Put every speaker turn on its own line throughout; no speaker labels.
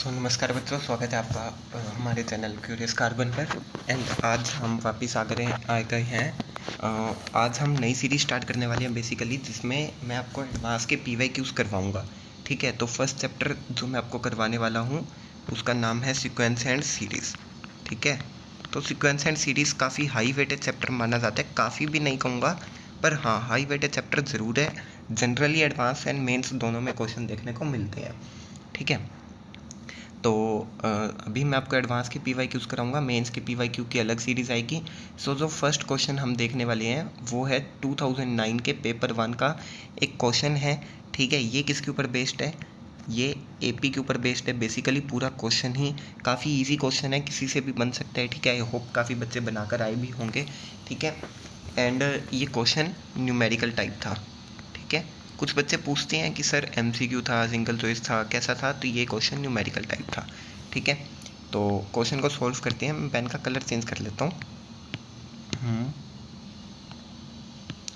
नमस्कार बच्चों, स्वागत है आपका हमारे चैनल क्यूरियस कार्बन पर। एंड आज हम वापस आ गए हैं। आज हम नई सीरीज स्टार्ट करने वाले हैं बेसिकली, जिसमें मैं आपको एडवांस के PYQs करवाऊंगा। ठीक है, तो फर्स्ट चैप्टर जो मैं आपको करवाने वाला हूँ उसका नाम है सीक्वेंस एंड सीरीज़। ठीक है, तो सीक्वेंस एंड सीरीज़ काफ़ी हाई वेटेड चैप्टर माना जाता है, काफ़ी भी नहीं कहूँगा पर हाँ हाई वेटेड चैप्टर ज़रूर है। जनरली एडवांस एंड मेंस दोनों में क्वेश्चन देखने को मिलते हैं। ठीक है, तो अभी मैं आपको एडवांस के PYQs कराऊंगा, मेंस के PYQ की अलग सीरीज़ आएगी। सो जो फर्स्ट क्वेश्चन हम देखने वाले हैं वो है 2009 के पेपर 1 का एक क्वेश्चन है। ठीक है, ये किसके ऊपर बेस्ड है? ये AP के ऊपर बेस्ड है। बेसिकली पूरा क्वेश्चन ही काफ़ी इजी क्वेश्चन है, किसी से भी बन सकता है। ठीक है, आई होप काफ़ी बच्चे बनाकर आए भी होंगे। ठीक है, एंड ये क्वेश्चन न्यूमेरिकल टाइप था। ठीक है, कुछ बच्चे पूछते हैं कि सर MCQ था, सिंगल चॉइस था, कैसा था? तो ये क्वेश्चन न्यूमेरिकल टाइप था। ठीक है, तो क्वेश्चन को सॉल्व करते हैं। मैं पेन का कलर चेंज कर लेता हूँ।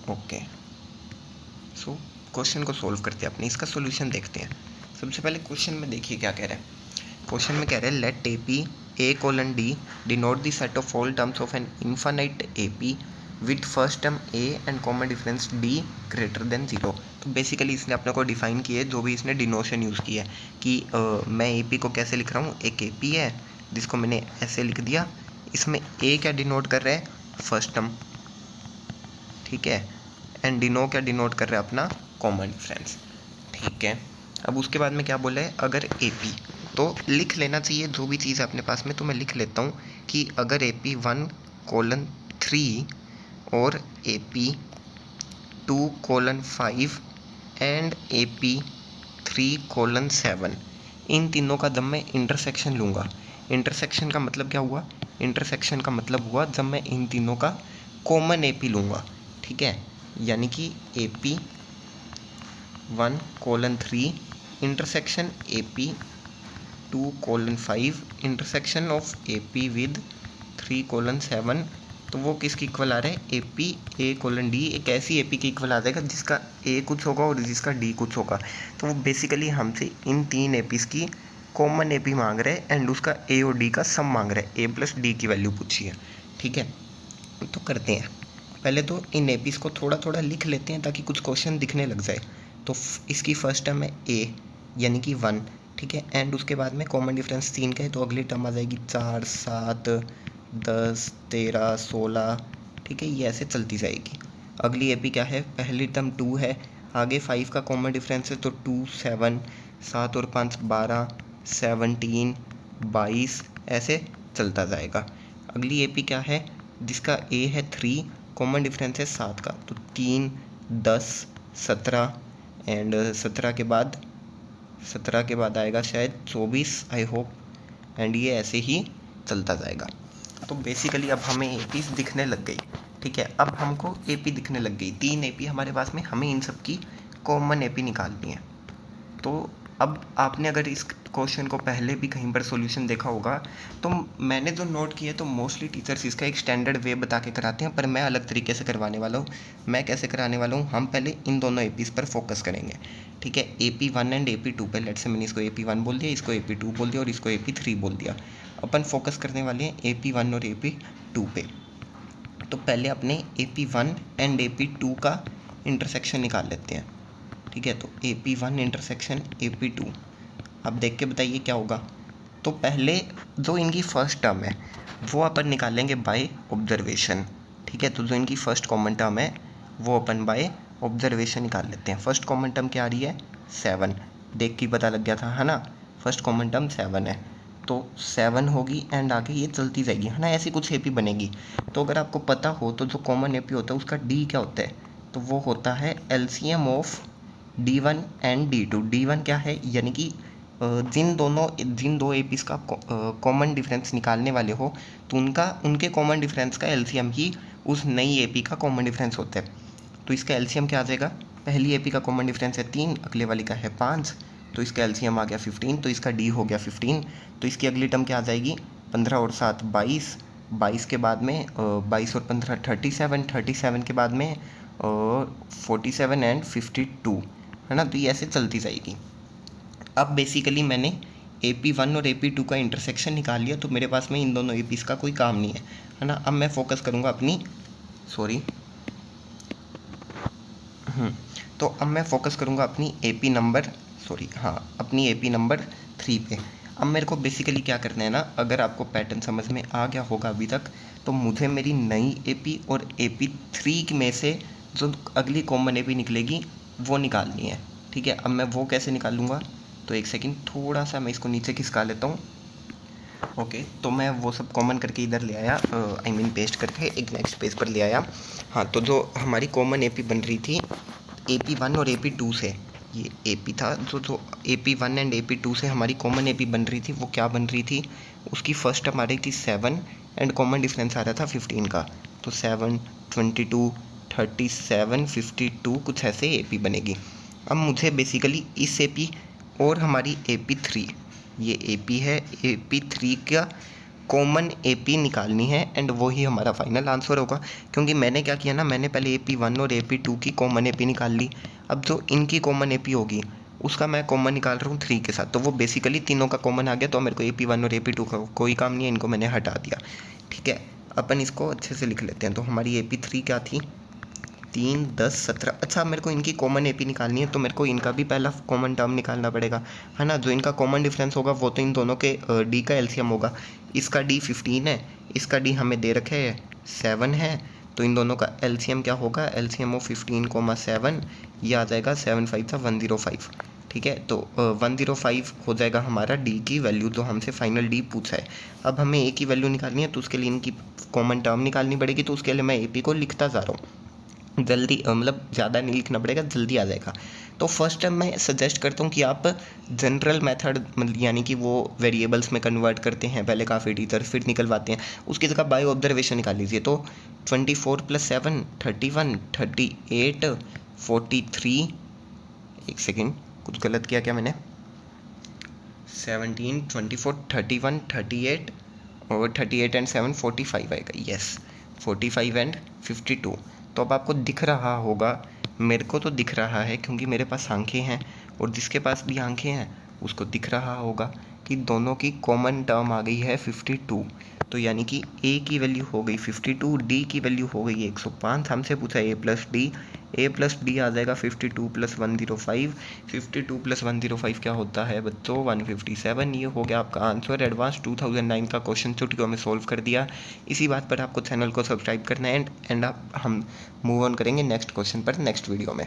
ओके, सो क्वेश्चन को सॉल्व करते हैं अपने, इसका सॉल्यूशन देखते हैं। सबसे पहले क्वेश्चन में देखिए क्या कह रहा है। क्वेश्चन में कह रहा है let AP A:D denote the set of all terms of an infinite AP with first term A and common difference D greater than 0। तो बेसिकली इसने अपने को डिफाइन किया है, जो भी इसने डिनोशन यूज़ किया है कि मैं AP को कैसे लिख रहा हूँ। एक AP है जिसको मैंने ऐसे लिख दिया, इसमें A क्या डिनोट कर रहा है? First term. ठीक है, एंड डिनो क्या डिनोट कर रहा है? अपना कॉमन डिफरेंस। ठीक है, अब उसके बाद में क्या बोला है? अगर AP, तो लिख लेना चाहिए जो भी चीज़ अपने पास में, तो मैं लिख लेता हूँ कि अगर AP1:3 और AP2:5 एंड AP3:7, इन तीनों का जब मैं इंटरसेक्शन लूँगा, इंटरसेक्शन का मतलब क्या हुआ? इंटरसेक्शन का मतलब हुआ जब मैं इन तीनों का कॉमन AP लूँगा। ठीक है, यानी कि AP1:3 intersection AP2:5 intersection of AP with 3:7, तो वो किसकी इक्वल आ रहा है? AP A:D। एक ऐसी AP की इक्वल आ जाएगा जिसका A कुछ होगा और जिसका D कुछ होगा। तो वो बेसिकली हमसे इन तीन APs की कॉमन AP मांग रहे हैं एंड उसका A और D का सम मांग रहे हैं। A + D की वैल्यू पूछी है। ठीक है, तो करते हैं। पहले तो इन APs को थोड़ा थोड़ा लिख लेते हैं ताकि कुछ क्वेश्चन दिखने लग जाए। तो इसकी फर्स्ट टर्म है A यानी कि 1। ठीक है, एंड उसके बाद में कॉमन डिफरेंस 3 का है, तो अगली टर्म आ जाएगी 4, 7, 10, 13, 16। ठीक है, ये ऐसे चलती जाएगी। अगली AP क्या है? पहली टर्म 2 है, आगे 5 का कॉमन डिफरेंस है, तो 2, 7, 7 और 5 12, 17, 22 ऐसे चलता जाएगा। अगली AP क्या है? जिसका A है 3, कॉमन डिफरेंस है 7 का, तो 3, 10, 17 एंड 17 के बाद आएगा शायद 24, आई होप, एंड ये ऐसे ही चलता जाएगा। तो बेसिकली अब हमें APs दिखने लग गई। ठीक है, अब हमको AP दिखने लग गई, 3 AP हमारे पास में, हमें इन सब की कॉमन AP निकालनी है। तो अब आपने अगर इस क्वेश्चन को पहले भी कहीं पर सॉल्यूशन देखा होगा, तो मैंने जो नोट किया है, तो मोस्टली टीचर्स इसका एक स्टैंडर्ड वे बता के कराते हैं, पर मैं अलग तरीके से करवाने वाला हूँ। मैं कैसे कराने वाला हूँ? हम पहले इन दोनों APs पर फोकस करेंगे। ठीक है, AP1 एंड AP2 पे। लेट्स से मैंने इसको AP1 बोल दिया, इसको AP2 बोल दिया और इसको AP3 बोल दिया। अपन फोकस करने वाले हैं AP1 और AP2 पे। तो पहले अपने AP1 एंड AP2 का इंटरसेक्शन निकाल लेते हैं। ठीक है, तो AP1 इंटरसेक्शन AP2, अब देख के बताइए क्या होगा। तो पहले जो इनकी फर्स्ट टर्म है वो अपन निकालेंगे बाय ऑब्जर्वेशन। ठीक है, तो जो इनकी फर्स्ट कॉमन टर्म है वो अपन बाय ऑब्जर्वेशन निकाल लेते हैं। फर्स्ट कॉमन टर्म क्या आ रही है? 7। देख के पता लग गया था, है ना? फर्स्ट कॉमन टर्म 7 है, तो 7 होगी एंड आगे ये चलती जाएगी, है ना? ऐसी कुछ AP बनेगी। तो अगर आपको पता हो तो जो कॉमन AP होता है उसका D क्या होता है? तो वो होता है LCM of D1 and D2। D1 क्या है? यानी कि जिन दो APs का कॉमन डिफरेंस निकालने वाले हो, तो उनके कॉमन डिफरेंस का LCM ही उस नई AP का कॉमन डिफरेंस होता है। तो इसका LCM क्या आ जाएगा? पहली AP का कॉमन डिफरेंस है 3, अगले वाली का है 5, तो इसका LCM आ गया 15, तो इसका D हो गया 15। तो इसकी अगली टर्म क्या आ जाएगी? 15 और 7 22, 22 के बाद में 22 और 15 37, 37 के बाद में 47 एंड 52, है ना? तो ये ऐसे चलती जाएगी। अब बेसिकली मैंने AP1 और AP2 का इंटरसेक्शन निकाल लिया, तो मेरे पास में इन दोनों APs का कोई काम नहीं है ना। अब मैं फोकस करूँगा अपनी तो अब मैं फोकस करूँगा अपनी AP नंबर अपनी AP नंबर 3 पे। अब मेरे को बेसिकली क्या करना है ना, अगर आपको पैटर्न समझ में आ गया होगा अभी तक, तो मुझे मेरी नई AP और AP3 में से जो अगली कॉमन AP निकलेगी वो निकालनी है। ठीक है, अब मैं वो कैसे निकालूंगा, तो एक सेकंड, थोड़ा सा मैं इसको नीचे खिसका लेता हूँ। ओके, तो मैं वो सब कॉमन करके इधर ले आया, आई मीन पेस्ट करके एक नेक्स्ट पेज पर ले आया। हाँ, तो जो हमारी कॉमन AP बन रही थी AP1 और AP2 से, ये AP था, जो AP1 एंड AP2 से हमारी कॉमन AP बन रही थी, वो क्या बन रही थी, उसकी फर्स्ट हमारी थी 7 एंड कॉमन डिफरेंस आ रहा था 15 का। तो 7, 22, 37, 52 कुछ ऐसे AP बनेगी। अब मुझे बेसिकली इस AP और हमारी AP3, ये AP है, AP3 का कॉमन AP निकालनी है एंड वही हमारा फाइनल आंसर होगा। क्योंकि मैंने क्या किया ना, मैंने पहले AP1 और AP2 की कॉमन AP निकाल ली। अब जो इनकी कॉमन AP होगी उसका मैं कॉमन निकाल रहा हूँ 3 के साथ, तो वो बेसिकली तीनों का कॉमन आ गया। तो मेरे को AP1 और AP2 का कोई काम नहीं है, इनको मैंने हटा दिया। ठीक है, अपन इसको अच्छे से लिख लेते हैं। तो हमारी AP3 क्या थी, 3, 10, 17। अच्छा, मेरे को इनकी कॉमन AP निकालनी है, तो मेरे को इनका भी पहला कॉमन टर्म निकालना पड़ेगा, है ना। जो इनका कॉमन डिफरेंस होगा वो तो इन दोनों के D का LCM होगा। इसका D 15 है, इसका D हमें दे रखे है 7 है, तो इन दोनों का LCM क्या होगा, LCM ऑफ 15, 7, ये आ जाएगा 7 5 था 105। ठीक है, तो 105 हो जाएगा हमारा D की वैल्यू, जो हमसे फाइनल D पूछा है। अब हमें A की वैल्यू निकालनी है, तो उसके लिए इनकी कॉमन टर्म निकालनी पड़ेगी। तो उसके लिए मैं AP को लिखता जा रहा हूँ, जल्दी, मतलब ज़्यादा नहीं लिखना पड़ेगा, जल्दी आ जाएगा। तो फर्स्ट टाइम मैं सजेस्ट करता हूँ कि आप जनरल मेथड, मतलब यानी कि वो वेरिएबल्स में कन्वर्ट करते हैं पहले काफ़ी टीचर, फिर निकलवाते हैं, उसकी जगह बाय ऑब्जर्वेशन निकाल लीजिए। तो 24 + 7 31, 38, 43, एक सेकेंड, कुछ गलत किया क्या मैंने, 17, 24, 31, 38 और 38 एंड 7 45 आएगा। Yes, 45 and 52। तो अब आपको दिख रहा होगा, मेरे को तो दिख रहा है क्योंकि मेरे पास आंखें हैं, और जिसके पास भी आंखें हैं उसको दिख रहा होगा कि दोनों की कॉमन टर्म आ गई है 52। तो यानी कि A की वैल्यू हो गई 52, D की वैल्यू हो गई 105। हमसे पूछा A प्लस डी आ जाएगा 52 + 105। 52 + 105 क्या होता है बच्चों, 157। ये हो गया आपका आंसर। एडवांस 2009 का क्वेश्चन चुटकियों में सोल्व कर दिया। इसी बात पर आपको चैनल को सब्सक्राइब करना है एंड आप हम मूव ऑन करेंगे नेक्स्ट क्वेश्चन पर नेक्स्ट वीडियो में।